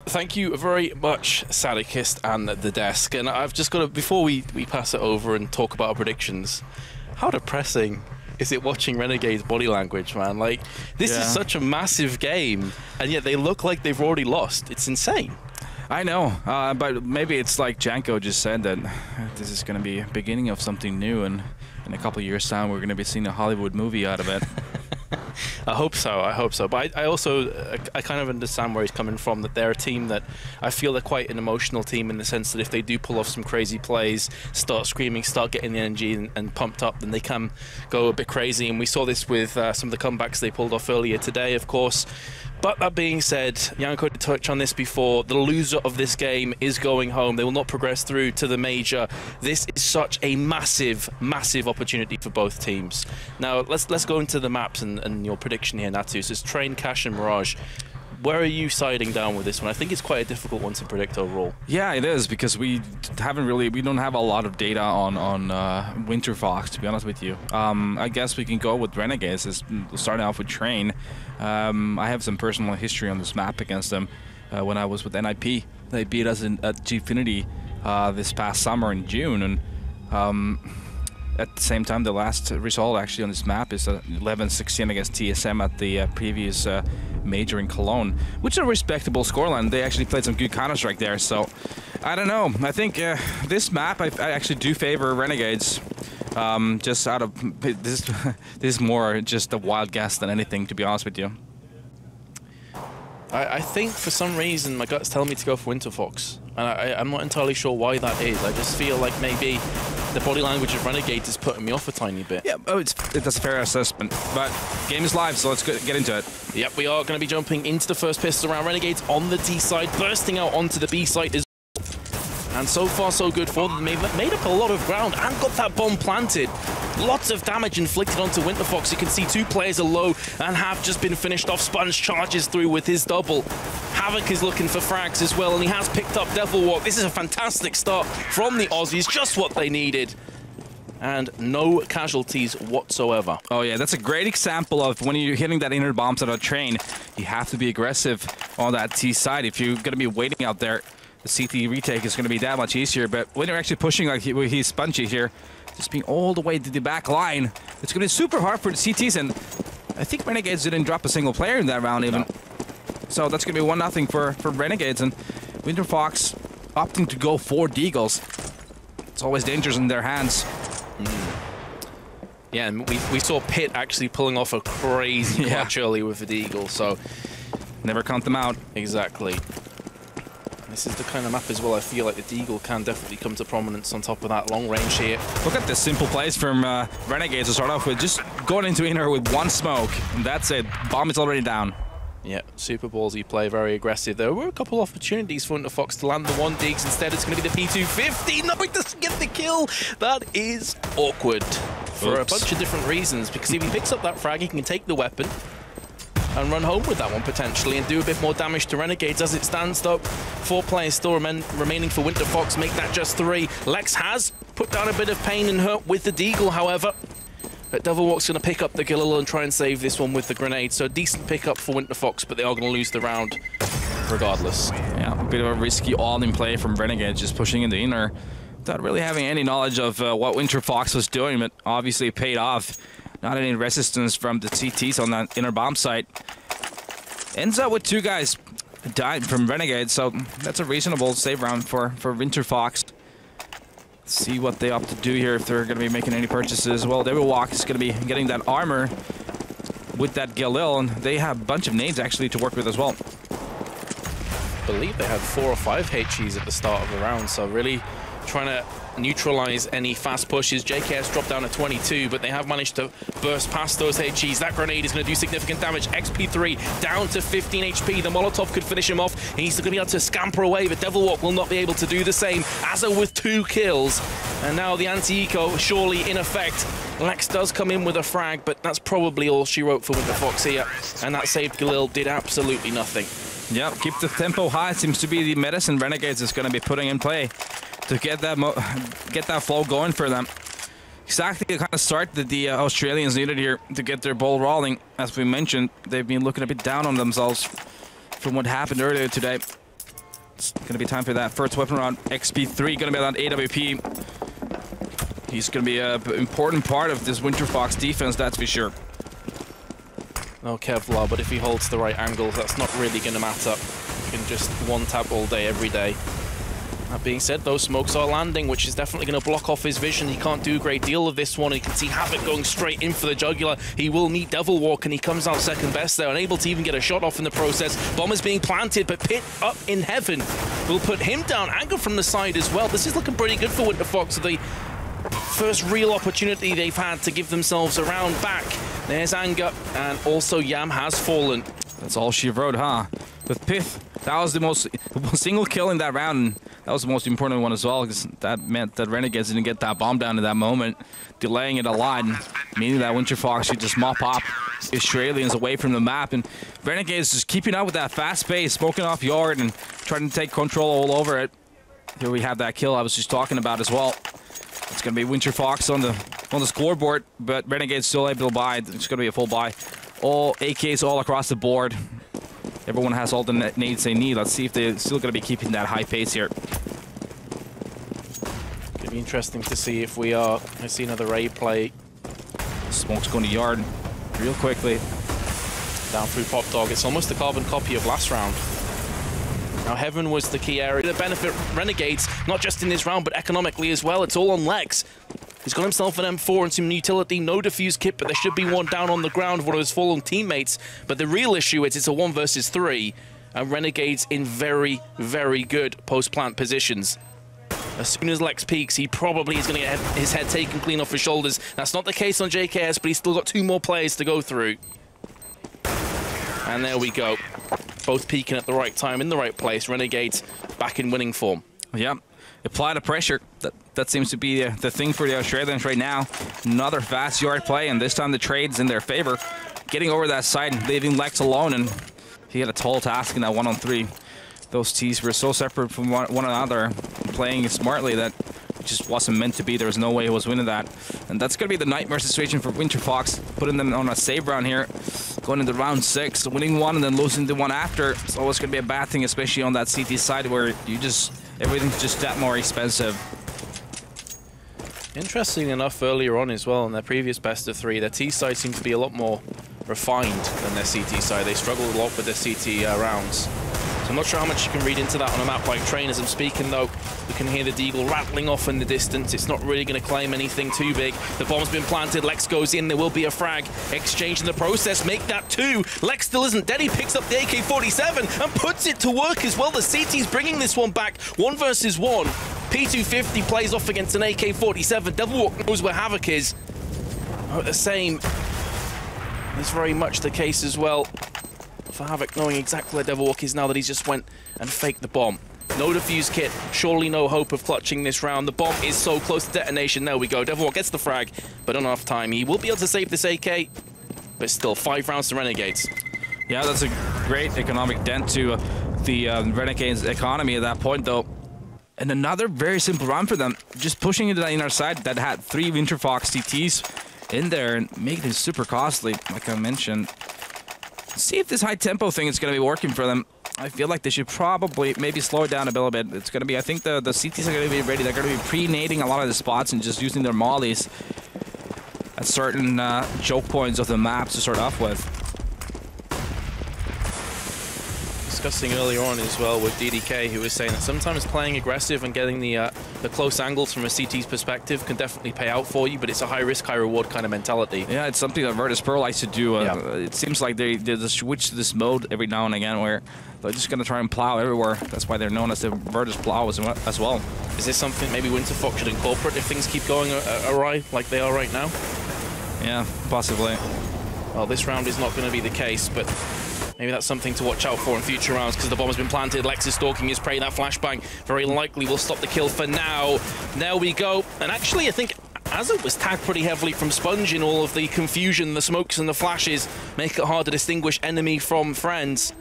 Thank you very much, Sadikist and the desk. And I've just got to, before we pass it over and talk about our predictions, how depressing is it watching Renegades body language, man? Like, this is such a massive game, and yet they look like they've already lost. It's insane. I know, but maybe it's like Janko just said, that this is going to be a beginning of something new, and in a couple of years' time, we're going to be seeing a Hollywood movie out of it. I hope so, I hope so. But I also, I kind of understand where he's coming from, that they're a team that I feel they're quite an emotional team in the sense that if they do pull off some crazy plays, start screaming, start getting the energy and pumped up, then they can go a bit crazy. And we saw this with some of the comebacks they pulled off earlier today, of course. But that being said, Janko did touch on this before, the loser of this game is going home. They will not progress through to the major. This is such a massive, massive opportunity for both teams. Now, let's go into the maps and your prediction here, Natu. So it's Train, Cash, and Mirage. Where are you siding down with this one? I think it's quite a difficult one to predict overall. Yeah, it is, because we don't have a lot of data on Winterfox, to be honest with you. I guess we can go with Renegades, starting off with Train. I have some personal history on this map against them when I was with NIP. They beat us at Gfinity this past summer in June, and at the same time, the last result actually on this map is 11-16 against TSM at the previous major in Cologne, which is a respectable scoreline. They actually played some good Counter-Strike there, so I don't know. I think this map, I actually do favor Renegades. Just out of this is more just a wild guess than anything, to be honest with you. I think for some reason my gut's telling me to go for Winterfox, and I'm not entirely sure why that is. I just feel like maybe the body language of Renegades is putting me off a tiny bit. Yeah, that's a fair assessment, but game is live, so let's get into it. Yep, we are going to be jumping into the first pistol round. Renegades on the D side, bursting out onto the B side as well. And so far so good for them. They've made up a lot of ground and got that bomb planted. Lots of damage inflicted onto Winterfox. You can see two players are low and have just been finished off. Sponge charges through with his double. Havoc is looking for frags as well, and he has picked up Devil Walk. This is a fantastic start from the Aussies, just what they needed. And no casualties whatsoever. Oh yeah, that's a great example of when you're hitting that inner bombs on a Train, you have to be aggressive on that T side. If you're going to be waiting out there, the CT retake is going to be that much easier. But when you're actually pushing like he's Spongy here, just being all the way to the back line, it's going to be super hard for the CTs. And I think Renegades didn't drop a single player in that round even. No. So that's going to be 1-0 for Renegades. And Winterfox opting to go for Deagles. It's always dangerous in their hands. Yeah, and we saw Pitt actually pulling off a crazy clutch early with the Deagle, so never count them out. Exactly. This is the kind of map as well I feel like the Deagle can definitely come to prominence on top of that long range here. Look at this simple plays from Renegades to start off with, just going into inner with one smoke, and that's it. Bomb is already down. Yeah, super ballsy play, very aggressive. There were a couple of opportunities for Winterfox to land the one digs. Instead, it's going to be the P250. No, he doesn't get the kill. That is awkward for a bunch of different reasons. Because if he picks up that frag, he can take the weapon and run home with that one potentially and do a bit more damage to Renegades. As it stands, though, 4 players still remaining for Winterfox. Make that just 3. Lex has put down a bit of pain and hurt with the Deagle, however. But Devilwalk's going to pick up the Galil and try and save this one with the grenade. So a decent pickup for Winterfox, but they are going to lose the round regardless. Yeah, a bit of a risky all-in play from Renegades, just pushing in the inner without really having any knowledge of what Winterfox was doing, but obviously it paid off. Not any resistance from the CTs on that inner bomb site. Ends up with 2 guys died from Renegades, so that's a reasonable save round for Winterfox. See what they opt to do here, if they're going to be making any purchases. Well, Devilwalk is going to be getting that armor with that Galil, and they have a bunch of nades actually to work with as well. I believe they had 4 or 5 HEs at the start of the round, so really trying to neutralize any fast pushes. JKS dropped down to 22, but they have managed to burst past those HEs. That grenade is going to do significant damage. XP3 down to 15 HP. The Molotov could finish him off. He's going to be able to scamper away, but Devilwalk will not be able to do the same. Azza with 2 kills. And now the anti-eco surely in effect. Lex does come in with a frag, but that's probably all she wrote for Winterfox here. And that saved Galil, did absolutely nothing. Yeah, keep the tempo high. It seems to be the medicine Renegades is going to be putting in play to get that flow going for them. Exactly the kind of start that the Australians needed here to get their ball rolling. As we mentioned, they've been looking a bit down on themselves from what happened earlier today. It's going to be time for that first weapon round. XP3 going to be on AWP. He's going to be an important part of this Winterfox defense, that's for sure. No Kevlar, but if he holds the right angles, that's not really going to matter. You can just one tap all day, every day. That being said, those smokes are landing, which is definitely going to block off his vision. He can't do a great deal of this one. You can see Havoc going straight in for the jugular. He will meet Devil Walk, and he comes out second best there, unable to even get a shot off in the process. Bomb is being planted, but Pit up in heaven will put him down. Anger from the side as well. This is looking pretty good for Winterfox. The first real opportunity they've had to give themselves a round back. There's Anger, and also Yam has fallen. That's all she wrote, huh? With Pith, that was the most single kill in that round. And that was the most important one as well, because that meant that Renegades didn't get that bomb down in that moment, delaying it a lot, meaning that Winterfox should just mop up Australians away from the map. And Renegades just keeping up with that fast pace, smoking off yard and trying to take control all over it. Here we have that kill I was just talking about as well. It's going to be Winterfox on the scoreboard, but Renegades still able to buy. It's going to be a full buy. All AKs all across the board. Everyone has all the nades they need. Let's see if they're still going to be keeping that high pace here. Going to be interesting to see if we are. I see another A play. Smoke's going to yard real quickly. Down through Pop Dog. It's almost a carbon copy of last round. Now, Heaven was the key area to benefit Renegades, not just in this round, but economically as well. It's all on Lex. He's got himself an M4 and some utility, no defuse kit, but there should be one down on the ground, one of his fallen teammates. But the real issue is it's a 1 versus 3, and Renegades in very, very good post-plant positions. As soon as Lex peaks, he probably is going to get his head taken clean off his shoulders. That's not the case on JKS, but he's still got 2 more players to go through. And there we go. Both peaking at the right time, in the right place. Renegades back in winning form. Yeah, apply the pressure. That seems to be the thing for the Australians right now. Another fast yard play, and this time the trade's in their favor. Getting over that side and leaving Lex alone, and he had a tall task in that 1-on-3. Those teams were so separate from one another, playing smartly that it just wasn't meant to be. There was no way he was winning that. And that's going to be the nightmare situation for Winterfox, putting them on a save round here. Going into round 6, winning one and then losing the one after. It's always going to be a bad thing, especially on that CT side where everything's just that more expensive. Interesting enough, earlier on as well, in their previous best of 3, their T side seemed to be a lot more refined than their CT side. They struggled a lot with their CT rounds. So I'm not sure how much you can read into that on a map like Train. As I'm speaking, though, you can hear the Deagle rattling off in the distance. It's not really going to claim anything too big. The bomb's been planted. Lex goes in. There will be a frag. Exchange in the process. Make that 2. Lex still isn't dead. He picks up the AK-47 and puts it to work as well. The CT's bringing this one back. 1 versus 1. P250 plays off against an AK-47. Devilwalk knows where Havoc is. Oh, the same. That's very much the case as well for Havoc, knowing exactly where Devilwalk is now that he's just went and faked the bomb. No defuse kit, surely no hope of clutching this round. The bomb is so close to detonation. There we go. Devilwalk gets the frag, but not enough time. He will be able to save this AK, but still 5 rounds to Renegades. Yeah, that's a great economic dent to the Renegades economy at that point, though. And another very simple round for them, just pushing into that inner side that had 3 Winterfox CTs in there and making it super costly, like I mentioned. See if this high tempo thing is going to be working for them. I feel like they should probably maybe slow it down a little bit. It's going to be, I think the CTs are going to be ready. They're going to be pre-nading a lot of the spots and just using their mollies at certain choke points of the map to start off with. Discussing earlier on as well with DDK, who was saying that sometimes playing aggressive and getting the close angles from a CT's perspective can definitely pay out for you, but it's a high risk, high reward kind of mentality. Yeah, it's something that Virtus Pro likes to do. It seems like they just switch to this mode every now and again where they're just going to try and plow everywhere. That's why they're known as the Virtus Plow as well. Is this something maybe Winterfox should incorporate if things keep going awry like they are right now? Yeah, possibly. Well, this round is not going to be the case, but maybe that's something to watch out for in future rounds because the bomb has been planted. Lex is stalking his prey. That flashbang very likely will stop the kill for now. There we go. And actually, I think Azza was tagged pretty heavily from Sponge in all of the confusion, the smokes and the flashes make it hard to distinguish enemy from friends.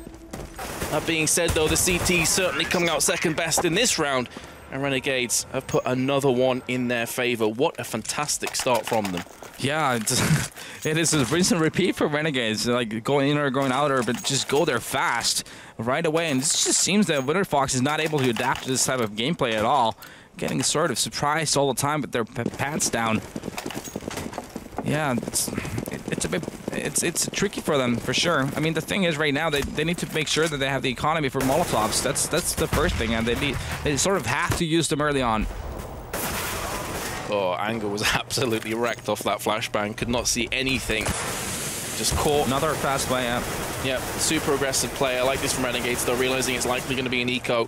That being said, though, the CT certainly coming out second best in this round. And Renegades have put another one in their favor. What a fantastic start from them. Yeah, it is a rinse and repeat for Renegades. Like going in or going out, or but just go there fast right away. And it just seems that Winterfox is not able to adapt to this type of gameplay at all. Getting sort of surprised all the time with their pants down. Yeah, it's tricky for them for sure. I mean, the thing is, right now they need to make sure that they have the economy for Molotovs. That's the first thing, and they sort of have to use them early on. Oh, Anger was absolutely wrecked off that flashbang. Could not see anything. Just caught. Another fast play, yeah. Yep, super aggressive play. I like this from Renegades, though, realizing it's likely going to be an eco.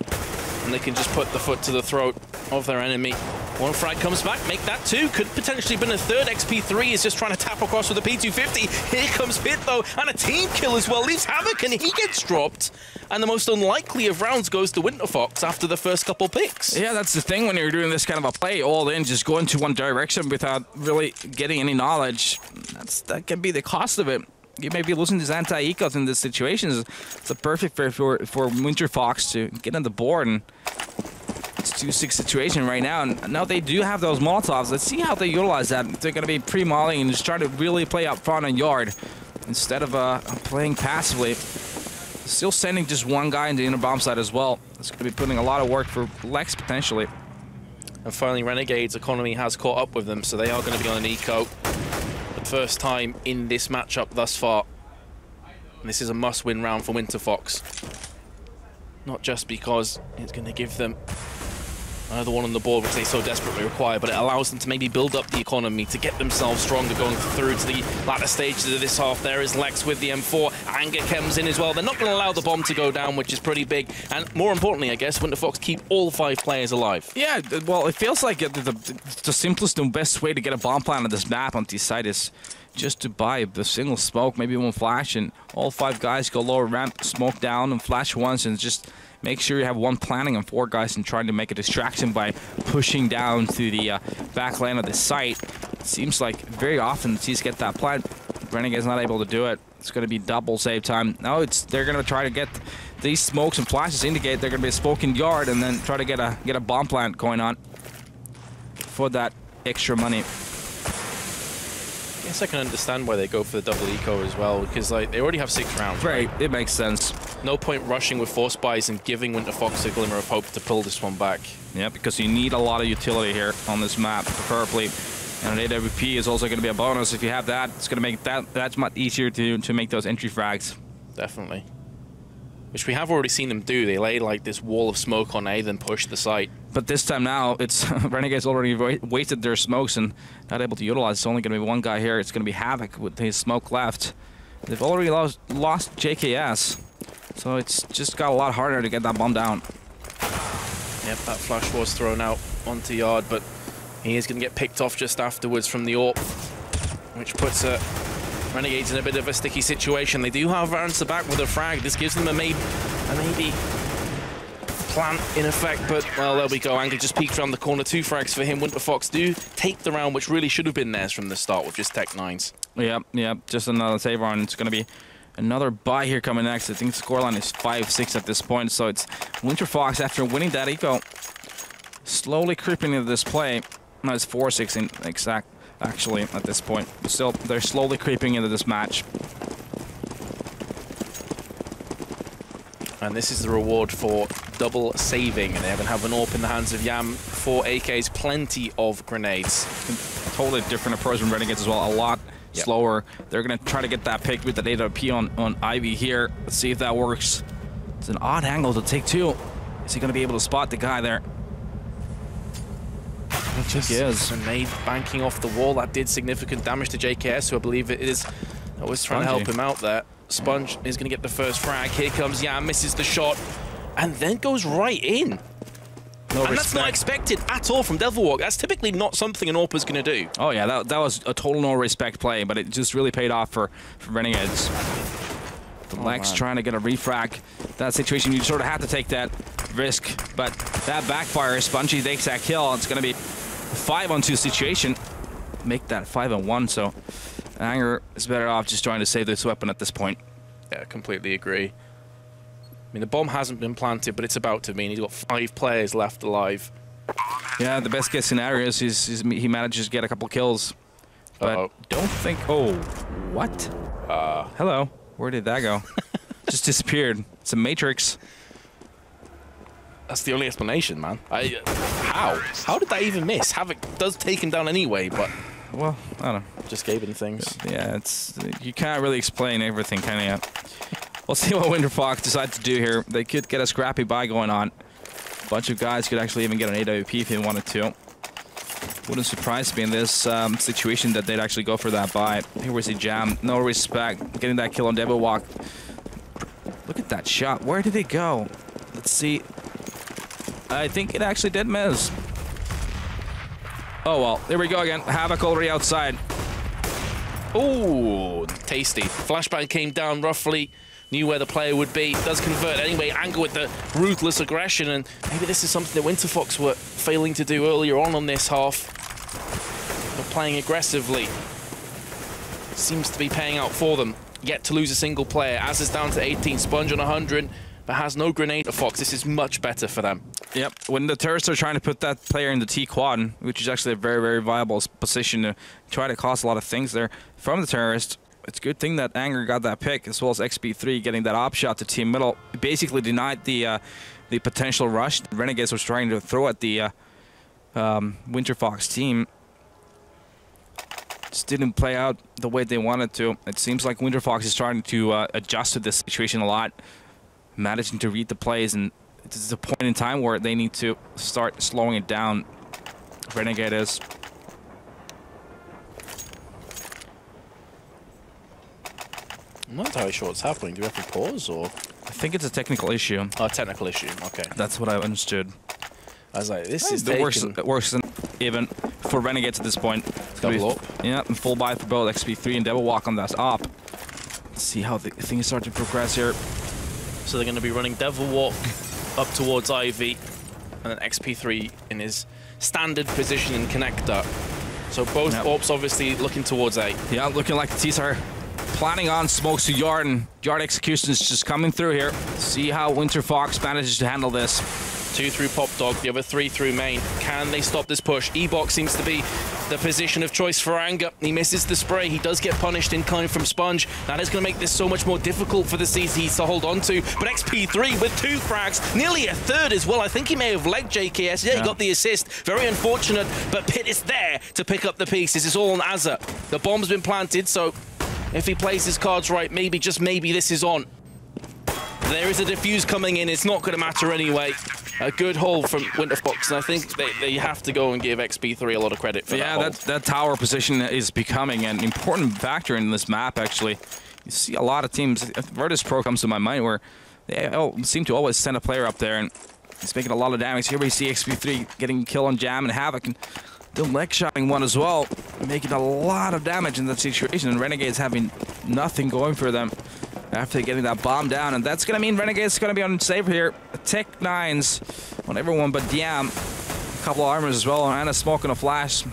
And they can just put the foot to the throat of their enemy. One frag comes back, make that two. Could potentially have been a third. XP3 is just trying to tap across with a P250. Here comes Pit, though, and a team kill as well. Leaves Havoc, and he gets dropped. And the most unlikely of rounds goes to Winterfox after the first couple picks. Yeah, that's the thing when you're doing this kind of a play all in, just going to one direction without really getting any knowledge. That can be the cost of it. You may be losing these anti-ecos in this situation. It's a perfect for Winterfox to get on the board, and it's a 2-6 situation right now. And now they do have those Molotovs. Let's see how they utilize that. They're going to be pre-molling and just try to really play up front on yard instead of playing passively. Still sending just one guy into the inner bomb side as well. It's going to be putting a lot of work for Lex potentially. And finally, Renegade's economy has caught up with them, so they are going to be on an eco. The first time in this matchup thus far. And this is a must-win round for Winterfox. Not just because it's going to give them another one on the board, which they so desperately require, but it allows them to maybe build up the economy to get themselves stronger going through to the latter stages of this half. There is Lex with the M4. Anger comes in as well. They're not going to allow the bomb to go down, which is pretty big. And more importantly, I guess, Winterfox keep all 5 players alive. Yeah, well, it feels like the simplest and best way to get a bomb plant on this map on this side is just to buy the single smoke, maybe one flash, and all 5 guys go lower ramp, smoke down, and flash once, and just make sure you have one planning and 4 guys and trying to make a distraction by pushing down to the back lane of the site. It seems like very often the T's get that plant. Renegade's not able to do it. It's going to be double save time. Now they're going to try to get these smokes and flashes indicate they're going to be a smoking yard and then try to get a bomb plant going on for that extra money. I guess I can understand why they go for the double eco as well, because like they already have 6 rounds. Right, it makes sense. No point rushing with force buys and giving Winterfox a glimmer of hope to pull this one back. Yeah, because you need a lot of utility here on this map, preferably. And an AWP is also going to be a bonus. If you have that, it's going to make that's much easier to make those entry frags. Definitely. Which we have already seen them do. They lay like this wall of smoke on A, then push the site. But this time now, it's Renegades already wasted their smokes and not able to utilize. It's only going to be one guy here. It's going to be Havoc with his smoke left. They've already lost JKS. So it's just got a lot harder to get that bomb down. Yep, that flash was thrown out onto yard, but he is going to get picked off just afterwards from the AWP, which puts Renegades in a bit of a sticky situation. They do have answer back with a frag. This gives them a maybe plan in effect, but well, there we go. Anger just peeked around the corner. 2 frags for him. Winterfox do take the round, which really should have been theirs from the start with just Tech 9s. Yeah, just another save round. It's going to be another buy here coming next. I think the scoreline is 5-6 at this point, so it's Winterfox after winning that eco, slowly creeping into this play. No, it's 4-6 in exact, actually, at this point. But still, they're slowly creeping into this match. And this is the reward for double saving. And they haven't have an AWP in the hands of Yam. 4 AKs, plenty of grenades. A totally different approach from Renegades as well. A lot slower. They're going to try to get that pick with the AWP on Ivy here. Let's see if that works. It's an odd angle to take 2. Is he going to be able to spot the guy there? Just a grenade banking off the wall. That did significant damage to JKS, who I believe it is. I was trying to help him out there. Sponge is going to get the first frag. Here comes Yam, misses the shot, and then goes right in. And that's not expected at all from Devilwalk. That's typically not something an AWP is going to do. Oh yeah, that was a total no respect play, but it just really paid off for Renegades. The Lex trying to get a refrag. That situation, you sort of have to take that risk, but that backfires. Spongy takes that kill. It's going to be a 5-on-2 situation. Make that 5-on-1, so Anger is better off just trying to save this weapon at this point. Yeah, completely agree. I mean, the bomb hasn't been planted, but it's about to be. He's got 5 players left alive. Yeah, the best case scenario is he manages to get a couple kills. But don't think... Oh, what? Hello. Where did that go? Just disappeared. It's a Matrix. That's the only explanation, man. How? How did that even miss? Havoc does take him down anyway, but... Well, I don't know. Just gave him things. Yeah, it's... You can't really explain everything, can you? We'll see what Winterfox decides to do here. They could get a scrappy buy going on. A bunch of guys could actually even get an AWP if they wanted to. Wouldn't surprise me in this situation that they'd actually go for that buy. Here was a jam. No respect. Getting that kill on Devil Walk. Look at that shot. Where did it go? Let's see. I think it actually did miss. Oh, well. There we go again. Havoc already outside. Ooh, tasty. Flashbang came down roughly. Knew where the player would be. Does convert anyway. Anger with the ruthless aggression. And maybe this is something that Winterfox were failing to do earlier on this half. They're playing aggressively. Seems to be paying out for them. Yet to lose a single player. Az is down to 18. Sponge on 100. But has no grenade for Fox. This is much better for them. Yep. When the terrorists are trying to put that player in the T-quad, which is actually a very, very viable position to try to cost a lot of things there from the terrorist. It's a good thing that Anger got that pick, as well as XP3 getting that op shot to team middle. It basically denied the potential rush Renegades was trying to throw at the Winterfox team. Just didn't play out the way they wanted to. It seems like Winterfox is starting to adjust to this situation a lot, managing to read the plays, and this is a point in time where they need to start slowing it down. Renegade is. I'm not entirely sure what's happening. Do we have to pause, or...? I think it's a technical issue. Oh, technical issue. Okay. That's what I understood. I was like, this is the worst even for Renegades at this point. Double up. Yeah, and full buy for both XP3 and Devil Walk on that op. Let's see how things start to progress here. So they're going to be running Devil Walk up towards Ivy, and then XP3 in his standard position in connector. So both AWPs obviously looking towards A. Yeah, looking like the T's are planning on smokes to Yard, and Yard execution is just coming through here. See how Winterfox manages to handle this. 2 through Pop Dog, the other 3 through main. Can they stop this push? E-Box seems to be the position of choice for Anger. He misses the spray. He does get punished in kind from Sponge. That is going to make this so much more difficult for the CTs to hold on to. But XP3 with 2 frags, nearly a third as well. I think he may have legged JKS. Yeah, he got the assist. Very unfortunate, but Pitt is there to pick up the pieces. It's all on Azza. The bomb's been planted, so if he plays his cards right, maybe, just maybe, this is on. There is a defuse coming in. It's not going to matter anyway. A good haul from Winterfox, and I think they have to go and give XP3 a lot of credit for that haul. that tower position is becoming an important factor in this map, actually. You see a lot of teams, Virtus Pro comes to my mind, where they seem to always send a player up there, and he's making a lot of damage. Here we see XP3 getting a kill on Jam and Havoc, and the leg shotting one as well, making a lot of damage in that situation, and Renegades having nothing going for them after getting that bomb down, and that's gonna mean Renegades gonna be on save here. Tech 9s on everyone but Diam. A couple of armors as well, and a smoke and a flash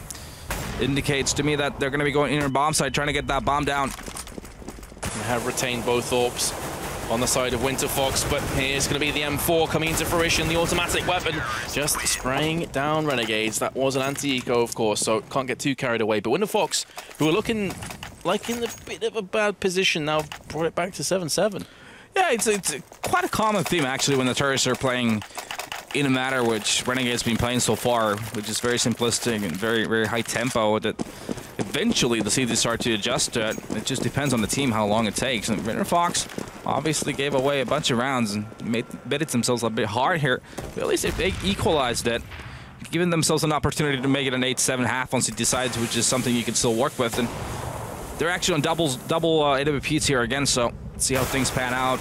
indicates to me that they're gonna be going in on bomb side, trying to get that bomb down. They have retained both AWPs on the side of Winterfox, but here's going to be the M4 coming into fruition, the automatic weapon, just spraying down Renegades. That was an anti-eco, of course, so can't get too carried away. But Winterfox, who are looking like in a bit of a bad position now, brought it back to 7-7. Yeah, it's quite a common theme, actually, when the terrorists are playing in a manner which Renegade's been playing so far, which is very simplistic and very, very high tempo, that eventually the CTs start to adjust to it. It just depends on the team how long it takes. And Winterfox obviously gave away a bunch of rounds and made it themselves a bit hard here. But at least they equalized it, giving themselves an opportunity to make it an 8-7 half once it decides, which is something you can still work with. And they're actually on double AWPs here again, so let's see how things pan out.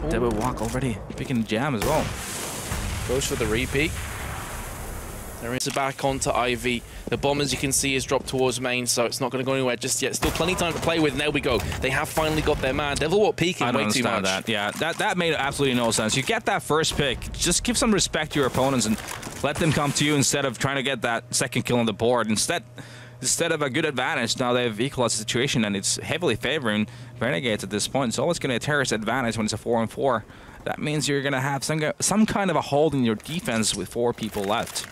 Devil Walk already picking Jam as well. Goes for the repeat. There is a back onto Ivy. The bomb, as you can see, is dropped towards main, so it's not going to go anywhere just yet. Still plenty of time to play with, and there we go. They have finally got their man. Devil Walk peeking way too much. That. Yeah, that made absolutely no sense. You get that first pick, just give some respect to your opponents and let them come to you instead of trying to get that second kill on the board. Instead of a good advantage, now they've equalized the situation, and it's heavily favoring Renegades at this point. It's always going to be a terrorist advantage when it's a 4-on-4. That means you're going to have some kind of a hold in your defense with 4 people left.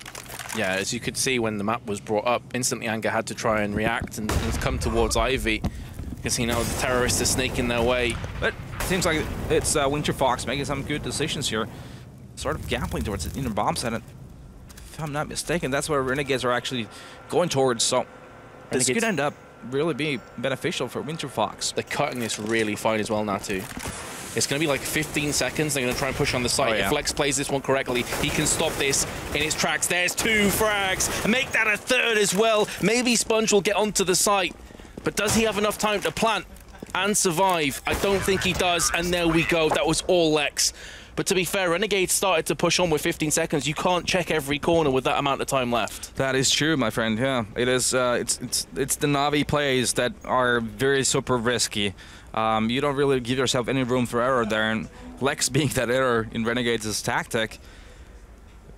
Yeah, as you could see when the map was brought up, instantly Anger had to try and react and come towards Ivy, because he knows the terrorists are sneaking their way. But it seems like it's Winterfox making some good decisions here. Sort of gambling towards the inner bomb site. If I'm not mistaken, that's where Renegades are actually going towards. So this could end up really being beneficial for Winterfox. They're cutting this really fine as well now too. It's going to be like 15 seconds. They're going to try and push on the site. If Lex plays this one correctly, he can stop this in its tracks. There's 2 frags. Make that a 3rd as well. Maybe Sponge will get onto the site. But does he have enough time to plant and survive? I don't think he does. And there we go. That was all Lex. But to be fair, Renegades started to push on with 15 seconds. You can't check every corner with that amount of time left. That is true, my friend. Yeah, it is. It's the Na'Vi plays that are very super risky. You don't really give yourself any room for error there, and Lex being that error in Renegades' tactic.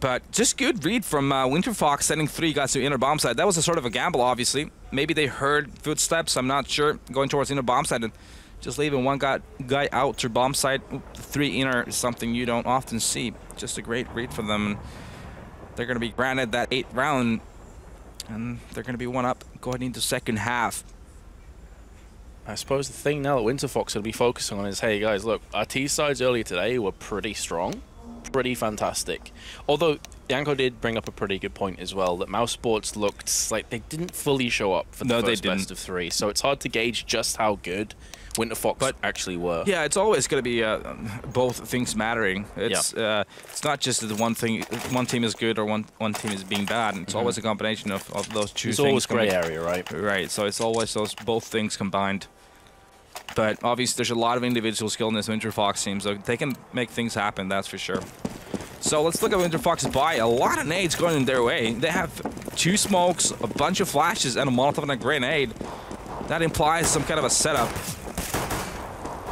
But just good read from Winterfox sending 3 guys to inner bomb site. That was a sort of a gamble, obviously. Maybe they heard footsteps, I'm not sure, going towards inner bomb site. And just leaving one guy out to bomb site, 3 inner is something you don't often see. Just a great read for them. They're going to be granted that 8th round, and they're going to be 1 up going into second half. I suppose the thing now that Winterfox will be focusing on is, hey guys, look, our T sides earlier today were pretty strong, pretty fantastic. Although Yanko did bring up a pretty good point as well, that Mouse Sports looked like they didn't fully show up for the first best of 3, so it's hard to gauge just how good Winterfox actually were. Yeah, it's always going to be both things mattering. It's not just that one team is good or one team is being bad. And it's always a combination of those 2 things. It's always gray area, right? Right, so it's always those both things combined. But obviously there's a lot of individual skill in this Winterfox team, so they can make things happen, that's for sure. So let's look at Winterfox's buy. A lot of nades going in their way. They have 2 smokes, a bunch of flashes, and a Molotov and a grenade. That implies some kind of a setup.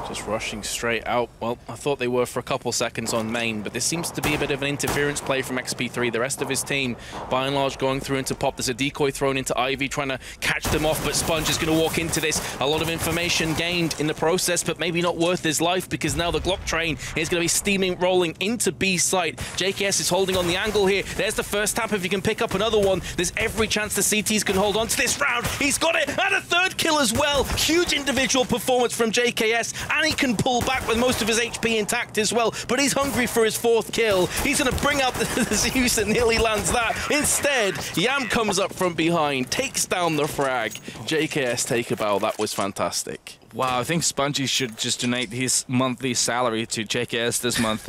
Just rushing straight out. Well, I thought they were for a couple seconds on main, but this seems to be a bit of an interference play from XP3. The rest of his team, by and large, going through into pop. There's a decoy thrown into Ivy, trying to catch them off, but Sponge is going to walk into this. A lot of information gained in the process, but maybe not worth his life, because now the Glock train is going to be steaming, rolling into B site. JKS is holding on the angle here. There's the first tap. If you can pick up another one, there's every chance the CTs can hold on to this round. He's got it, and a 3rd kill as well. Huge individual performance from JKS, and he can pull back with most of his HP intact as well, but he's hungry for his 4th kill. He's going to bring out the Zeus that nearly lands that. Instead, Yam comes up from behind, takes down the frag. JKS take a bow. That was fantastic. Wow, I think Spongy should just donate his monthly salary to JKS this month.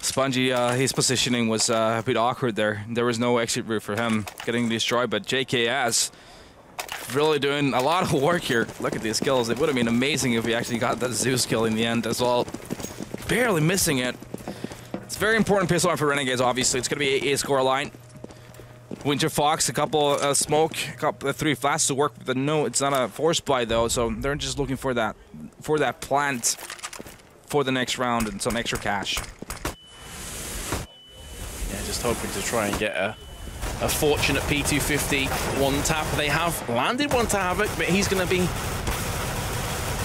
Spongy, his positioning was a bit awkward there. There was no exit route for him getting destroyed, but JKS really doing a lot of work here. Look at these kills. It would have been amazing if we actually got that Zeus kill in the end as well. Barely missing it. It's a very important pistol arm for Renegades, obviously. It's going to be a score line. Winterfox, a couple smoke, a couple 3 flashes to work with. But no, it's not a force buy though, so they're just looking for that plant for the next round and some extra cash. Yeah, just hoping to try and get a fortunate P250 1 tap. They have landed one to Havoc, but he's going to be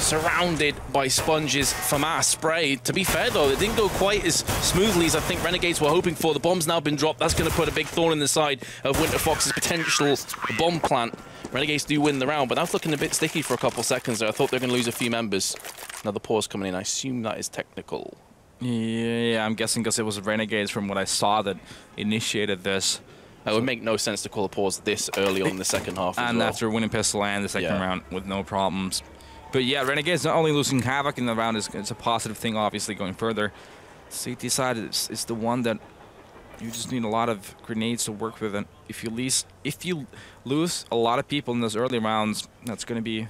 surrounded by Sponge's FAMAS spray. To be fair, though, it didn't go quite as smoothly as I think Renegades were hoping for. The bomb's now been dropped. That's going to put a big thorn in the side of Winterfox's potential bomb plant. Renegades do win the round, but that's looking a bit sticky for a couple seconds there. I thought they were going to lose a few members. Another pause coming in. I assume that is technical. Yeah, I'm guessing because it was Renegades from what I saw that initiated this. It would make no sense to call a pause this early on in the second half and after winning pistol and the second round with no problems. But yeah, Renegades not only losing Havoc in the round, it's a positive thing, obviously, going further. CT side is the one that you just need a lot of grenades to work with. And if you lose a lot of people in those early rounds, that's going to be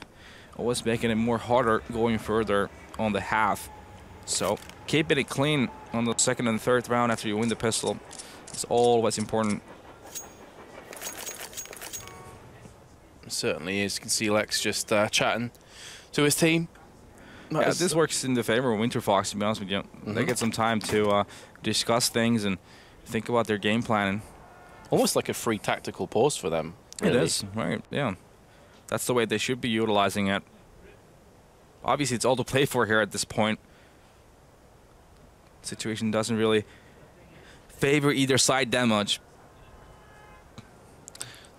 always making it more harder going further on the half. So keeping it clean on the 2nd and 3rd round after you win the pistol is always important. Certainly is. You can see Lex just chatting to his team. Yeah, this works in the favor of Winterfox, to be honest with you. They get some time to discuss things and think about their game plan. Almost like a free tactical pause for them. Really. It is, right, yeah. That's the way they should be utilizing it. Obviously, it's all to play for here at this point. Situation doesn't really favor either side that much.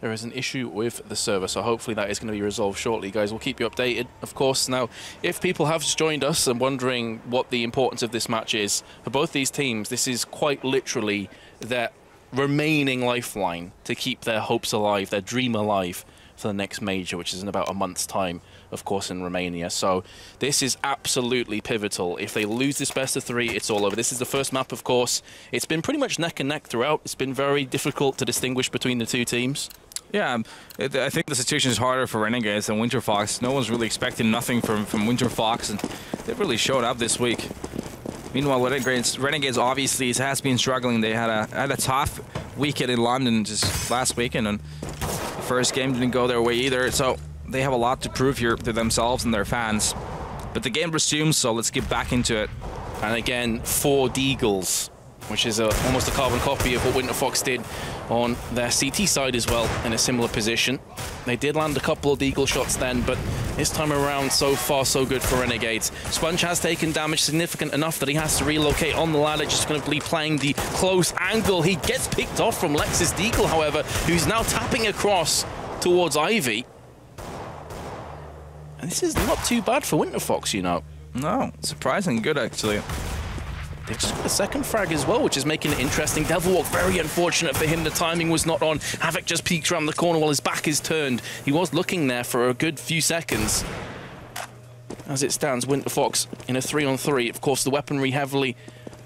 There is an issue with the server, so hopefully that is going to be resolved shortly, guys. We'll keep you updated, of course. Now, if people have just joined us and wondering what the importance of this match is, for both these teams, this is quite literally their remaining lifeline to keep their hopes alive, their dream alive for the next major, which is in about a month's time, of course, in Romania. So this is absolutely pivotal. If they lose this best of 3, it's all over. This is the first map, of course. It's been pretty much neck and neck throughout. It's been very difficult to distinguish between the two teams. Yeah, I think the situation is harder for Renegades than Winterfox. No one's really expecting nothing from Winterfox, and they've really showed up this week. Meanwhile, Renegades obviously has been struggling. They had a tough weekend in London just last weekend, and the first game didn't go their way either. So they have a lot to prove here to themselves and their fans. But the game resumes, so let's get back into it. And again, 4 Deagles, which is almost a carbon copy of what Winterfox did on their CT side as well, in a similar position. They did land a couple of Deagle shots then, but this time around, so far, so good for Renegades. Sponge has taken damage significant enough that he has to relocate on the ladder, just going to be playing the close angle. He gets picked off from Lexus Deagle, however, who's now tapping across towards Ivy. And this is not too bad for Winterfox, you know. No, surprisingly good, actually. They just got a second frag as well, which is making it interesting. Devilwalk, very unfortunate for him. The timing was not on. Havoc just peeks around the corner while his back is turned. He was looking there for a good few seconds. As it stands, Winterfox in a 3-on-3. Of course, the weaponry heavily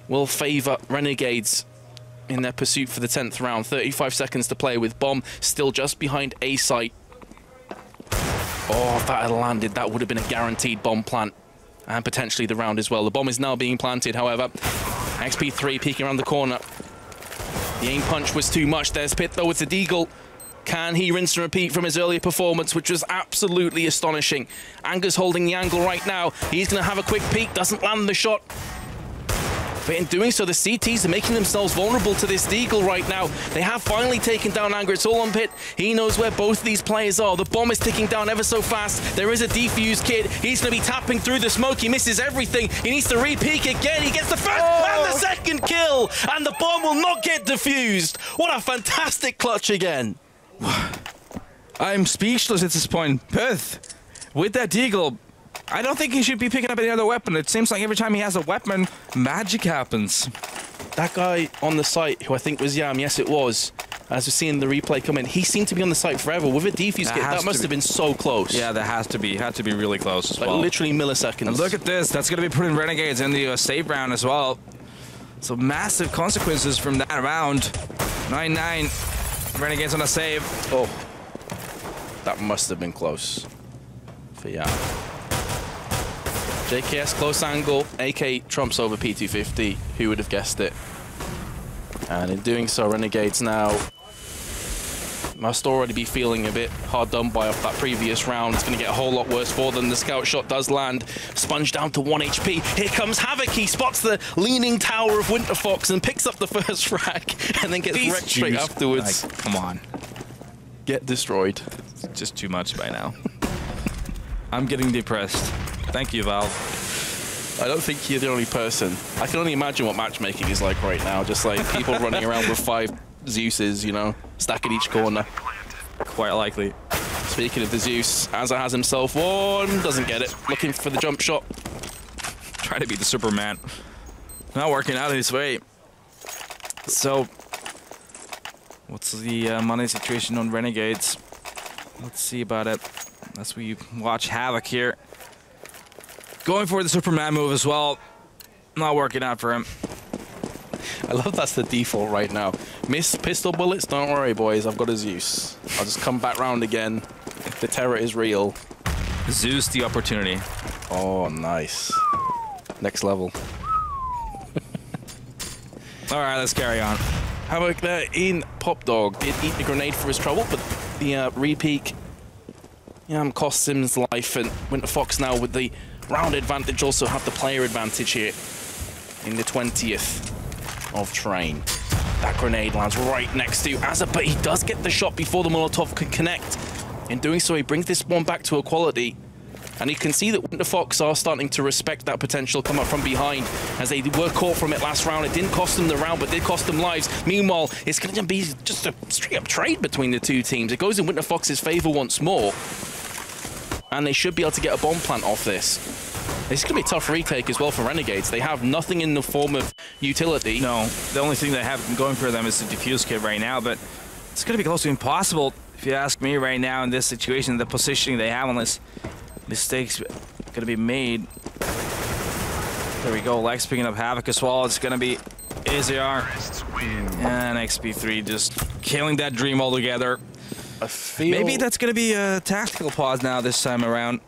will favor Renegades in their pursuit for the 10th round. 35 seconds to play with Bomb still just behind A site. Oh, if that had landed, that would have been a guaranteed bomb plant. And potentially the round as well. The bomb is now being planted, however. XP3 peeking around the corner. The aim punch was too much. There's Pit, though, with the Deagle. Can he rinse and repeat from his earlier performance, which was absolutely astonishing? Anger's holding the angle right now. He's going to have a quick peek. Doesn't land the shot. But in doing so, the CTs are making themselves vulnerable to this Deagle right now. They have finally taken down Anger. It's all on Pit. He knows where both of these players are. The bomb is ticking down ever so fast. There is a defuse kid. He's going to be tapping through the smoke. He misses everything. He needs to re-peek again. He gets the first and the second kill. And the bomb will not get defused. What a fantastic clutch again. I'm speechless at this point. Perth, with that Deagle, I don't think he should be picking up any other weapon. It seems like every time he has a weapon, magic happens. That guy on the site, who I think was Yam, yes it was, as we're seeing the replay come in, he seemed to be on the site forever with a defuse kit. That must have been so close. Yeah, that has to be. Had to be really close as well. Like literally milliseconds. And look at this. That's going to be putting Renegades in the save round as well. So massive consequences from that round. 9-9. Renegades on a save. Oh, that must have been close for Yam. JKS close angle, AK trumps over P250. Who would have guessed it? And in doing so, Renegades now must already be feeling a bit hard done by off that previous round. It's going to get a whole lot worse for them. The scout shot does land. Sponge down to 1 HP. Here comes Havoc. He spots the leaning tower of Winterfox and picks up the first frag and then gets wrecked straight afterwards. Like, come on. Get destroyed. It's just too much by now. I'm getting depressed. Thank you, Valve. I don't think you're the only person. I can only imagine what matchmaking is like right now. Just like people running around with 5 Zeuses, you know, stacked at each corner. Quite likely. Speaking of the Zeus, Azza has himself one. Doesn't get it. Looking for the jump shot. Try to be the Superman. Not working out his way. So, what's the money situation on Renegades? Let's see about it. As we watch Havoc here. Going for the Superman move as well. Not working out for him. I love that's the default right now. Miss pistol bullets? Don't worry, boys. I've got a Zeus. I'll just come back round again. The terror is real. Zeus the opportunity. Oh, nice. Next level. All right, let's carry on. Havoc there in Pop Dog. Did eat the grenade for his trouble, but the re-peek costs him his life. And Winterfox now with the round advantage also have the player advantage here in the 20th of train. That grenade lands right next to Azza, but he does get the shot before the Molotov can connect. In doing so, he brings this one back to equality. And you can see that Winterfox are starting to respect that potential come up from behind, as they were caught from it last round. It didn't cost them the round, but did cost them lives. Meanwhile, it's going to be just a straight-up trade between the two teams. It goes in Winterfox's favor once more, and they should be able to get a bomb plant off this. This is going to be a tough retake as well for Renegades. They have nothing in the form of utility. No, the only thing they have going for them is the defuse kit right now, but it's going to be close to impossible, if you ask me right now in this situation, the positioning they have, unless mistakes going to be made. There we go, Lex picking up Havoc as well. It's going to be AZR and XP3 just killing that Dream altogether. Maybe that's going to be a tactical pause now this time around.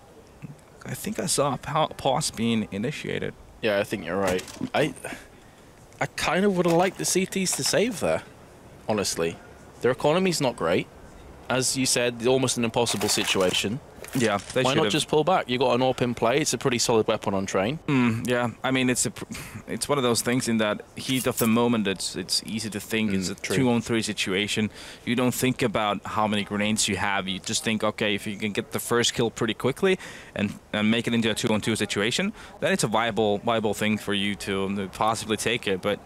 I think I saw a pause being initiated. Yeah, I think you're right. I kind of would have liked the CTs to save there, honestly. Their economy's not great. As you said, almost an impossible situation. Yeah, they Why not just pull back? You got an AWP in play. It's a pretty solid weapon on train. Yeah, I mean it's one of those things in that heat of the moment. It's easy to think it's a 2-on-3 situation. You don't think about how many grenades you have. You just think, okay, if you can get the first kill pretty quickly and make it into a 2-on-2 situation, then it's a viable thing for you to possibly take it. But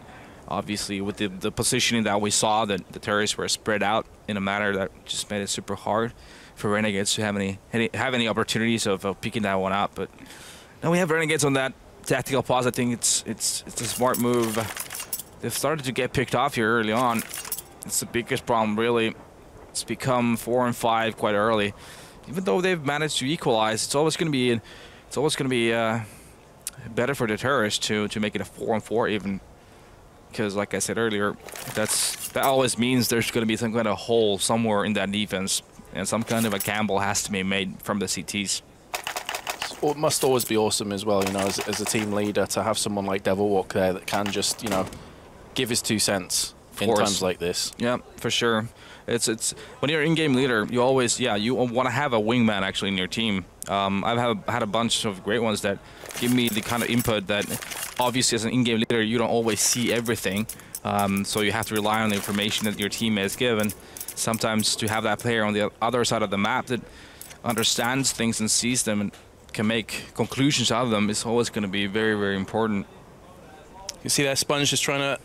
obviously, with the positioning that we saw, that the terrorists were spread out in a manner that just made it super hard for Renegades to have any opportunities of picking that one up. But now we have Renegades on that tactical pause. I think it's a smart move. They've started to get picked off here early on. It's the biggest problem, really. It's become 4 and 5 quite early. Even though they've managed to equalize, it's always going to be better for the terrorists to make it a 4 and 4 even. Because, like I said earlier, that always means there's going to be some kind of hole somewhere in that defense, and some kind of a gamble has to be made from the CTs. It must always be awesome as well, you know, as a team leader, to have someone like Devilwalk there that can just, you know, give his 2 cents in times like this. Yeah, for sure. It's when you're in-game leader, you always, you want to have a wingman actually in your team. I've had a bunch of great ones that give me the kind of input that obviously as an in-game leader you don't always see everything, so you have to rely on the information that your teammates give, and sometimes to have that player on the other side of the map that understands things and sees them and can make conclusions out of them is always going to be very, very important. You see that Sponge just trying to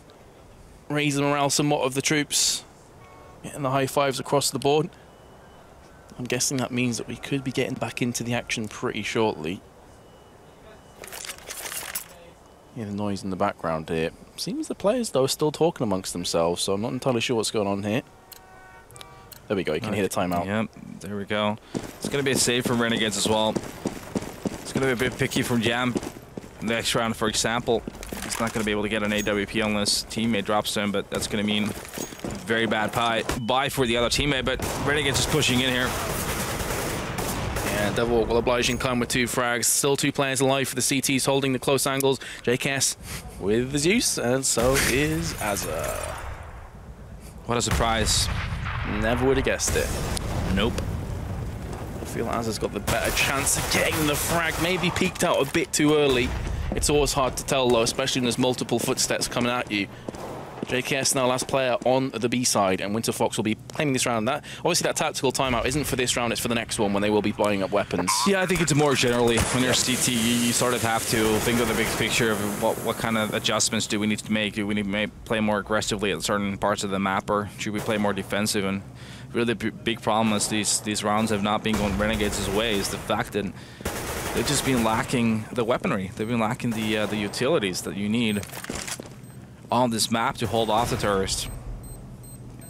raise the morale somewhat of the troops, getting the high fives across the board. I'm guessing that means that we could be getting back into the action pretty shortly. Yeah, the noise in the background here. Seems the players, though, are still talking amongst themselves, so I'm not entirely sure what's going on here. There we go, you can hear the timeout. Yep, there we go. It's going to be a save from Renegades as well. It's going to be a bit picky from Jam. Next round, for example, he's not going to be able to get an AWP unless teammate drops to him, but that's going to mean very bad buy for the other teammate, but Renegades is pushing in here. And Devilwalk will oblige in climb with 2 frags. Still 2 players alive for the CTs holding the close angles. JKS with the Zeus, and so is Azza. What a surprise. Never would have guessed it. Nope. I feel Azza's got the better chance of getting the frag. Maybe peeked out a bit too early. It's always hard to tell, though, especially when there's multiple footsteps coming at you. JKS now last player on the B side, and Winterfox will be claiming this round. That obviously that tactical timeout isn't for this round, it's for the next one when they will be buying up weapons. Yeah, I think it's more generally when you're CT, you sort of have to think of the big picture of what kind of adjustments do we need to make. Do we need to play more aggressively at certain parts of the map, or should we play more defensive? And really the big problem is these rounds have not been going Renegades' way is the fact that they've just been lacking the weaponry. They've been lacking the utilities that you need on this map to hold off the terrorists.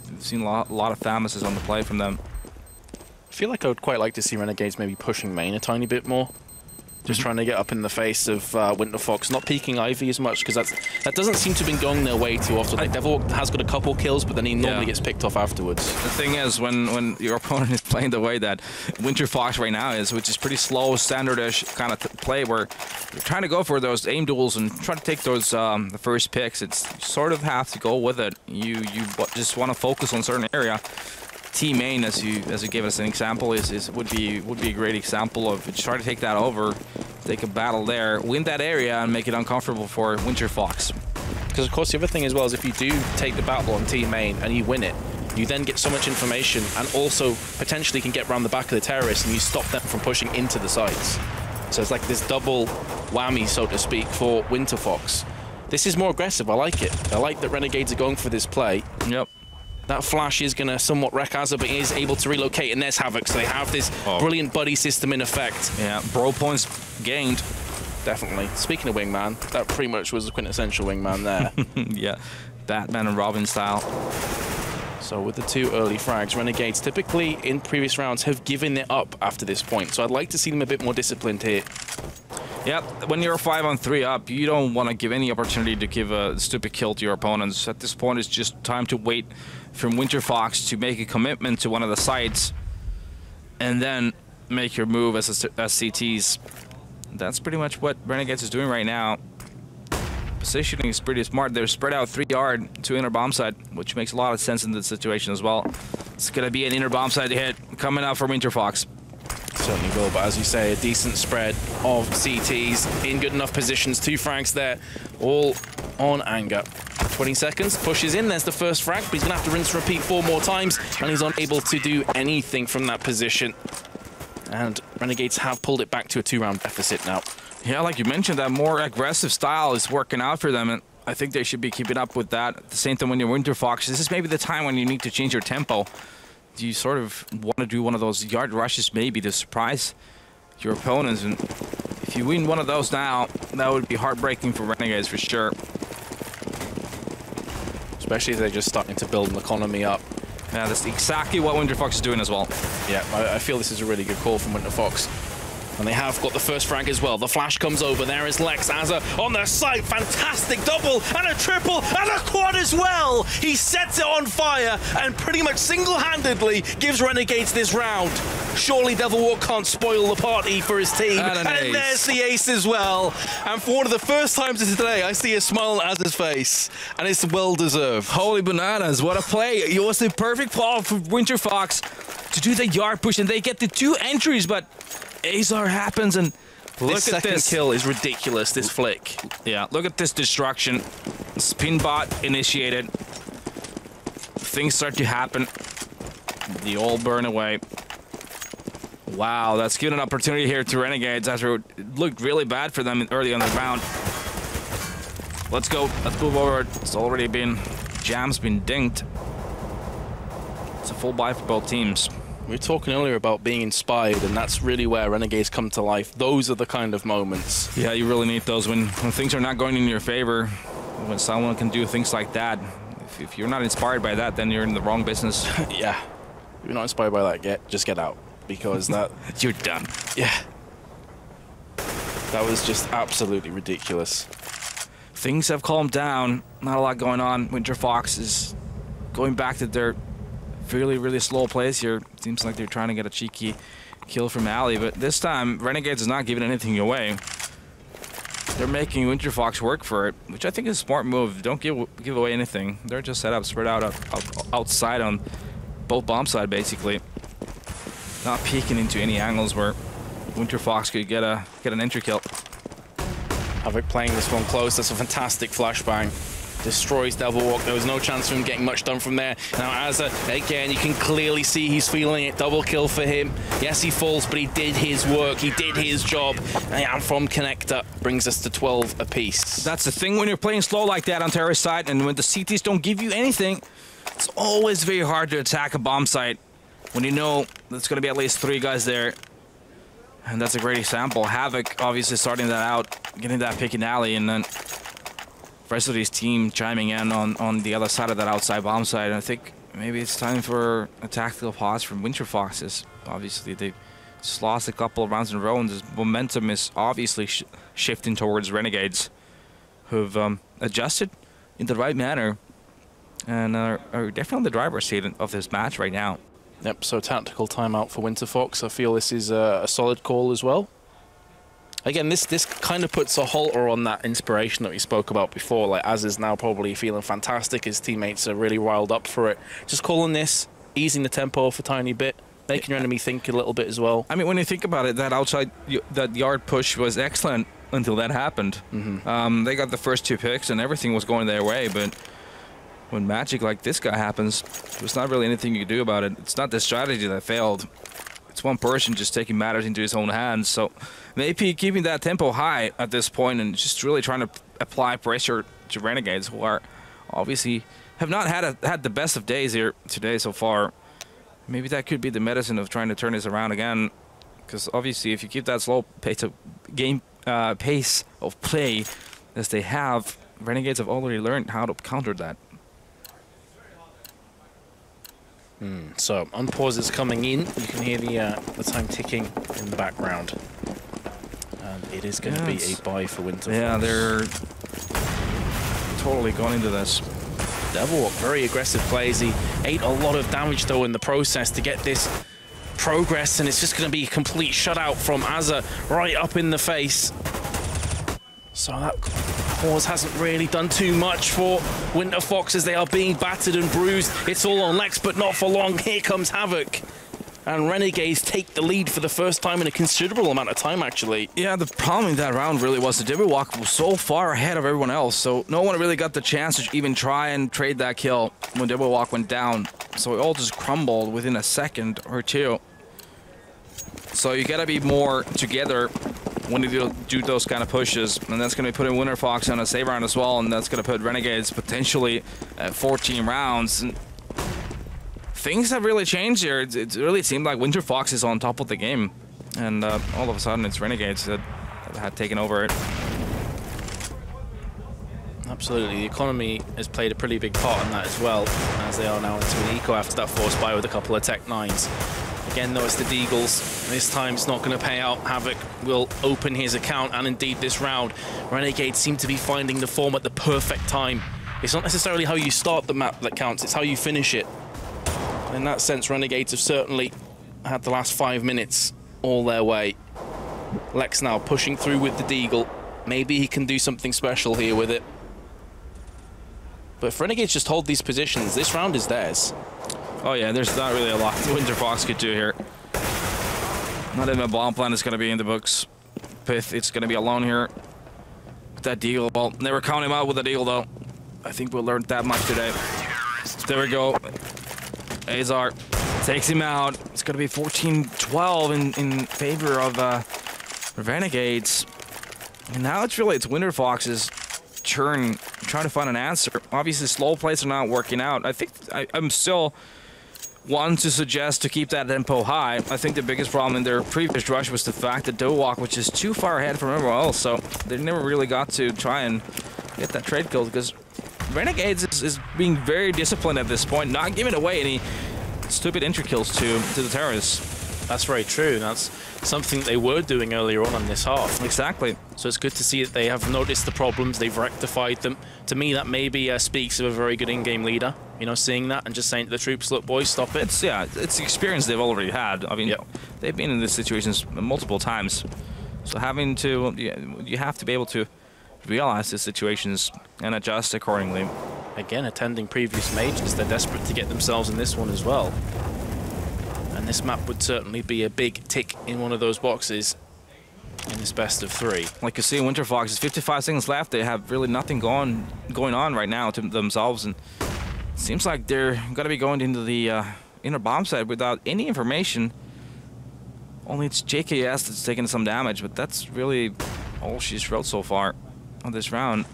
We've seen a lot of Famuses on the play from them. I feel like I would quite like to see Renegades maybe pushing main a tiny bit more. Just trying to get up in the face of Winterfox, not peeking Ivy as much, because that doesn't seem to have been going their way too often. Like Devilwalk has got a couple kills, but then he normally gets picked off afterwards. The thing is, when your opponent is playing the way that Winterfox right now is, which is pretty slow, standard-ish kind of play, where you're trying to go for those aim duels and try to take those the first picks, it's you sort of have to go with it. You just want to focus on a certain area. Team main, as you gave us an example, would be a great example of try to take that over, take a battle there, win that area, and make it uncomfortable for Winterfox. Because of course the other thing as well is if you do take the battle on team main and you win it, you then get so much information and also potentially can get around the back of the terrorists and you stop them from pushing into the sites. So it's like this double whammy, so to speak, for Winterfox. This is more aggressive. I like it. I like that Renegades are going for this play. Yep. That flash is going to somewhat wreck Azza, but he is able to relocate, and there's Havoc. So they have this brilliant buddy system in effect. Yeah, bro points gained. Definitely. Speaking of wingman, that pretty much was the quintessential wingman there. Yeah, Batman and Robin style. So with the 2 early frags, Renegades typically in previous rounds have given it up after this point. So I'd like to see them a bit more disciplined here. Yep, when you're 5-on-3 up, you don't want to give any opportunity to give a stupid kill to your opponents. At this point, it's just time to wait for Winterfox to make a commitment to one of the sites and then make your move as CTs. That's pretty much what Renegades is doing right now. Positioning is pretty smart. They're spread out 3 yard to inner bomb site, which makes a lot of sense in this situation as well. It's going to be an inner bomb site hit coming out for Winterfox. Certainly will, but as you say, a decent spread of CTs in good enough positions. 2 frags there, all on anger. 20 seconds, pushes in, there's the first frag, but he's going to have to rinse and repeat 4 more times, and he's unable to do anything from that position. And Renegades have pulled it back to a 2-round deficit now. Yeah, like you mentioned, that more aggressive style is working out for them, and I think they should be keeping up with that. At the same time, when you're Winterfox, this is maybe the time when you need to change your tempo. You sort of want to do one of those yard rushes maybe to surprise your opponents, and if you win one of those now, that would be heartbreaking for Renegades for sure. Especially if they're just starting to build an economy up. Yeah, that's exactly what Winterfox is doing as well. Yeah, I feel this is a really good call from Winterfox. And they have got the first frag as well. The flash comes over. There is Lex Azza on the site. Fantastic double and a triple and a quad as well. He sets it on fire and pretty much single-handedly gives Renegades this round. Surely Devil Walk can't spoil the party for his team. And there's the ace as well. And for one of the first times of today, I see a smile on Azza's face. And it's well-deserved. Holy bananas, what a play. It was the perfect call for Winterfox to do the yard push, and they get the 2 entries, but Azar happens, and look at this. Kill is ridiculous, this flick. Yeah, look at this destruction. Spin bot initiated. Things start to happen. They all burn away. Wow, that's given an opportunity here to Renegades after it looked really bad for them early on the round. Let's go. Let's move over. It's already been... Jam's been dinked. It's a full buy for both teams. We were talking earlier about being inspired, and that's really where Renegades come to life. Those are the kind of moments. Yeah, you really need those when things are not going in your favor. When someone can do things like that. If you're not inspired by that, then you're in the wrong business. Yeah. If you're not inspired by that, just get out. Because that... You're done. Yeah. That was just absolutely ridiculous. Things have calmed down. Not a lot going on. Winterfox is going back to their really slow plays here. Seems like they're trying to get a cheeky kill from Ali, but this time Renegades is not giving anything away. They're making Winterfox work for it, which I think is a smart move. Don't give away anything. They're just set up, spread out outside on both bomb side, basically. Not peeking into any angles where Winterfox could get an entry kill. Havoc playing this one close. That's a fantastic flashbang. Destroys Devil Walk. There was no chance of him getting much done from there. Now Azza, again, you can clearly see he's feeling it. Double kill for him. Yes, he falls, but he did his work. He did his job. And from Connector brings us to 12 apiece. That's the thing when you're playing slow like that on terrorist side, and when the CTs don't give you anything, it's always very hard to attack a bomb site when you know there's going to be at least 3 guys there. And that's a great example. Havoc obviously starting that out, getting that pick in alley, and then rest of his team chiming in on the other side of that outside bomb site. And I think maybe it's time for a tactical pause from Winterfox. Obviously, they just lost a couple of rounds in a row, and the momentum is obviously shifting towards Renegades, who've adjusted in the right manner and are definitely the driver's seat of this match right now. Yep, so tactical timeout for Winterfox. I feel this is a solid call as well. Again, this kind of puts a halter on that inspiration that we spoke about before. Like, Az is now probably feeling fantastic. His teammates are really riled up for it. Just calling this, easing the tempo off a tiny bit, making your enemy think a little bit as well. I mean, when you think about it, that yard push was excellent until that happened. Mm-hmm. They got the first 2 picks and everything was going their way, but when magic like this guy happens, there's not really anything you can do about it. It's not the strategy that failed. It's one person just taking matters into his own hands. So maybe keeping that tempo high at this point and just really trying to apply pressure to Renegades, who are obviously have not had the best of days here today so far. Maybe that could be the medicine of trying to turn this around again. Because obviously if you keep that slow pace of pace of play as they have, Renegades have already learned how to counter that. So unpause is coming in. You can hear the time ticking in the background. And it is going to be a buy for Winterfox. Yeah, they're totally gone into this. Devilwalk, very aggressive plays. He ate a lot of damage though in the process to get this progress, and it's just going to be a complete shutout from Azza right up in the face. So that pause hasn't really done too much for Winterfox as they are being battered and bruised. It's all on Lex, but not for long. Here comes Havoc. And Renegades take the lead for the first time in a considerable amount of time, actually. Yeah, the problem in that round really was the DreamHack was so far ahead of everyone else, so no one really got the chance to even try and trade that kill when DreamHack went down. So it all just crumbled within a second or two. So you gotta be more together when you do those kind of pushes, and that's going to be putting Winterfox on a save round as well, and that's going to put Renegades potentially at 14 rounds. And things have really changed here. It really seemed like Winterfox is on top of the game, and all of a sudden it's Renegades that had taken over it. Absolutely, the economy has played a pretty big part in that as well, as they are now into an eco after that force buy with a couple of Tech 9s. Again, though, it's the Deagles. This time it's not going to pay out. Havoc will open his account, and indeed this round, Renegades seem to be finding the form at the perfect time. It's not necessarily how you start the map that counts, it's how you finish it. In that sense, Renegades have certainly had the last 5 minutes all their way. Lex now pushing through with the Deagle. Maybe he can do something special here with it. But if Renegades just hold these positions, this round is theirs. Oh yeah, there's not really a lot Winterfox could do here. Not even a bomb plan is going to be in the books. Pith, it's going to be alone here with that Deagle. Well, never count him out with a Deagle though. I think we learned that much today. There we go. Azar takes him out. It's going to be 14-12 in favor of Renegades. And now it's Winterfox's turn trying to find an answer. Obviously, slow plays are not working out. I think I'm still one to suggest to keep that tempo high. I think the biggest problem in their previous rush was the fact that DreamHack was just too far ahead from everyone else, so they never really got to try and get that trade kill, because Renegades is being very disciplined at this point, not giving away any stupid entry kills to the terrorists. That's very true. That's something that they were doing earlier on in this half. Exactly. So it's good to see that they have noticed the problems, they've rectified them. To me, that maybe speaks of a very good in-game leader. You know, seeing that and just saying to the troops, look, boys, stop it. It's the experience they've already had. I mean, they've been in these situations multiple times. So having to, you have to be able to realize the situations and adjust accordingly. Again, attending previous majors, they're desperate to get themselves in this one as well. And this map would certainly be a big tick in one of those boxes in this best of 3. Like you see, Winterfox is 55 seconds left. They have really nothing going on right now to themselves, and it seems like they're going to be going into the inner bomb site without any information. Only it's JKS that's taking some damage, but that's really all she's wrote so far on this round.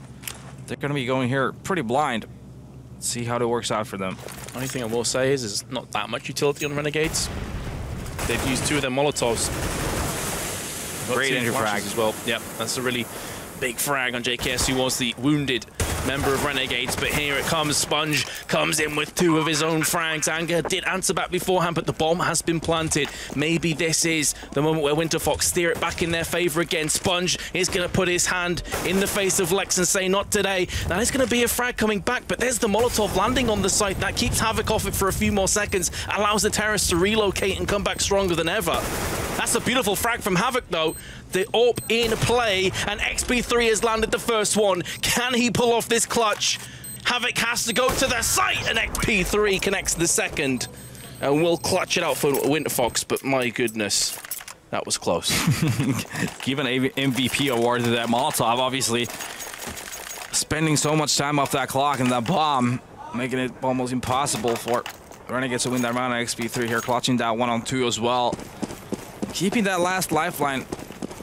They're going to be going here pretty blind. See how it works out for them. Only thing I will say is there's not that much utility on Renegades. They've used 2 of their Molotovs. Great entry frag as well. Yep, that's a really big frag on JKS, who was the wounded member of Renegades, but here it comes. Sponge comes in with 2 of his own frags. Anger did answer back beforehand, but the bomb has been planted. Maybe this is the moment where Winterfox steer it back in their favor again. Sponge is going to put his hand in the face of Lex and say, not today. Now there's going to be a frag coming back, but there's the Molotov landing on the site. That keeps Havoc off it for a few more seconds, allows the terrorists to relocate and come back stronger than ever. That's a beautiful frag from Havoc though. The AWP in play, and XP3 has landed the first one. Can he pull off this clutch? Havoc has to go to the site, and XP3 connects the second. And will clutch it out for Winterfox, but my goodness, that was close. Give an MVP award to that Molotov, obviously. Spending so much time off that clock and that bomb. making it almost impossible for Renegades to win that round of XP3 here, clutching that 1-on-2 as well. Keeping that last lifeline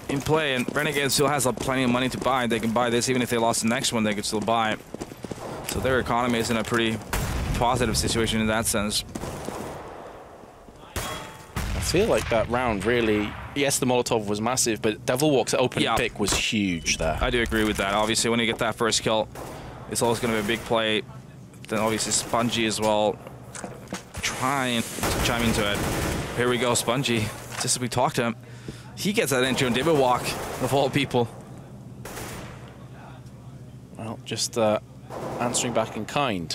in play, and Renegades still has plenty of money to buy. They can buy this, even if they lost the next one, they could still buy it. So their economy is in a pretty positive situation in that sense. I feel like that round really, yes, the Molotov was massive, but Devilwalk's opening pick was huge there. I do agree with that. Obviously, when you get that first kill, it's always going to be a big play. Then obviously Spongy as well, trying to chime into it. Here we go, Spongy. Just as we talked to him, he gets that entry on Devilwalk, of all people. Well, just answering back in kind.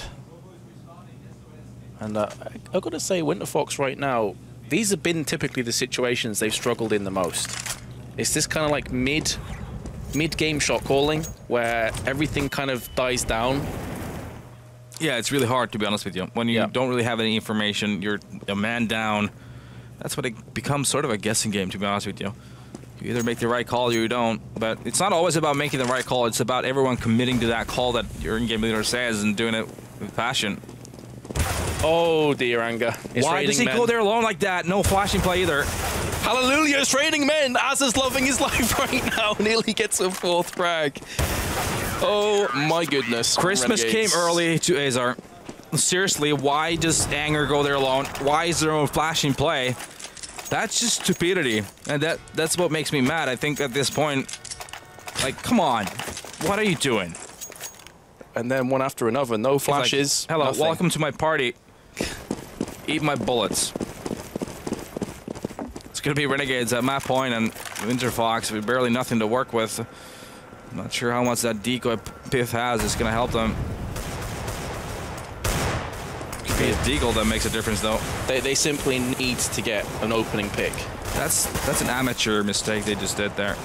And I've got to say, Winterfox right now, these have been typically the situations they've struggled in the most. It's this kind of like mid-game shot calling where everything kind of dies down. Yeah, it's really hard, to be honest with you. When you don't really have any information, you're a man down. That's what it becomes, sort of a guessing game, to be honest with you. You either make the right call or you don't. But it's not always about making the right call. It's about everyone committing to that call that your in-game leader says and doing it with passion. Oh dear, Anger. Why does he go there alone like that? No flashing play either. Hallelujah, it's raining men. Azza's loving his life right now. Nearly gets a 4th frag. Oh my goodness. Christmas Renegades came early to Azar. Seriously, why does Anger go there alone? Why is there no flashing play? That's just stupidity. And that's what makes me mad. I think at this point, like, come on. What are you doing? And then one after another, no flashes. Like, hello, nothing. Welcome to my party. Eat my bullets. It's gonna be Renegades at map point and Winterfox with barely nothing to work with. I'm not sure how much that decoy Piff has is gonna help them. Could be a deagle that makes a difference though. They simply need to get an opening pick. That's an amateur mistake they just did there.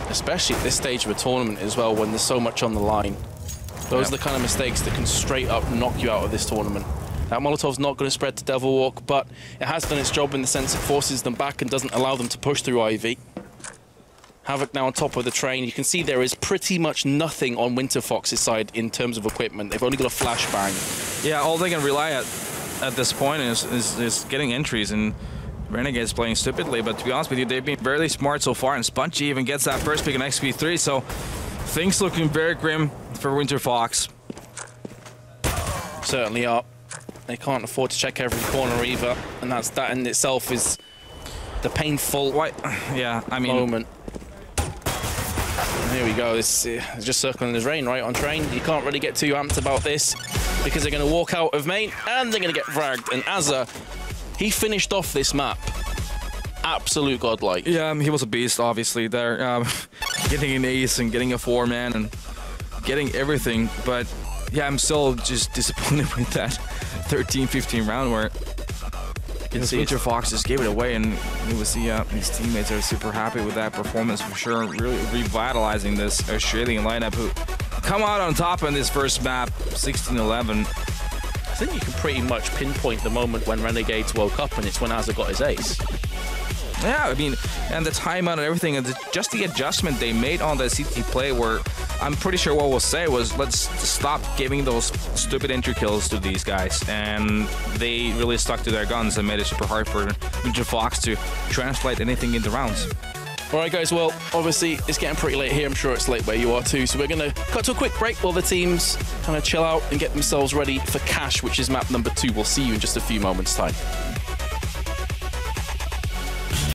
Especially at this stage of a tournament as well, when there's so much on the line. Those are the kind of mistakes that can straight up knock you out of this tournament. That Molotov's not going to spread to Devilwalk, but it has done its job in the sense it forces them back and doesn't allow them to push through IV. Havoc now on top of the train. You can see there is pretty much nothing on Winterfox's side in terms of equipment. They've only got a flashbang. Yeah, all they can rely at this point is getting entries, and Renegades playing stupidly, but to be honest with you, they've been very smart so far, and Spongy even gets that first pick in XP3, so things looking very grim for Winterfox. Certainly are. They can't afford to check every corner either, and that in itself is the painful moment. Here we go. This is just circling his rain right on train. You can't really get too amped about this because they're going to walk out of main and they're going to get fragged. And Azza, he finished off this map absolute godlike. Yeah, he was a beast, obviously, there. Getting an ace and getting a 4-man and getting everything. But yeah, I'm still just disappointed with that 13-15 round where Winterfox just gave it away, and you will see his teammates are super happy with that performance for sure. Really revitalizing this Australian lineup who come out on top in this first map, 16-11. I think you can pretty much pinpoint the moment when Renegades woke up, and it's when Azza got his ace. Yeah, I mean, and the timeout and everything, and just the adjustment they made on the CT play where I'm pretty sure what we'll say was, let's stop giving those stupid entry kills to these guys. And they really stuck to their guns and made it super hard for Winterfox to translate anything into rounds. All right, guys, well, obviously, it's getting pretty late here. I'm sure it's late where you are, too. So we're going to cut to a quick break while the teams kind of chill out and get themselves ready for Cash, which is map number 2. We'll see you in just a few moments' time.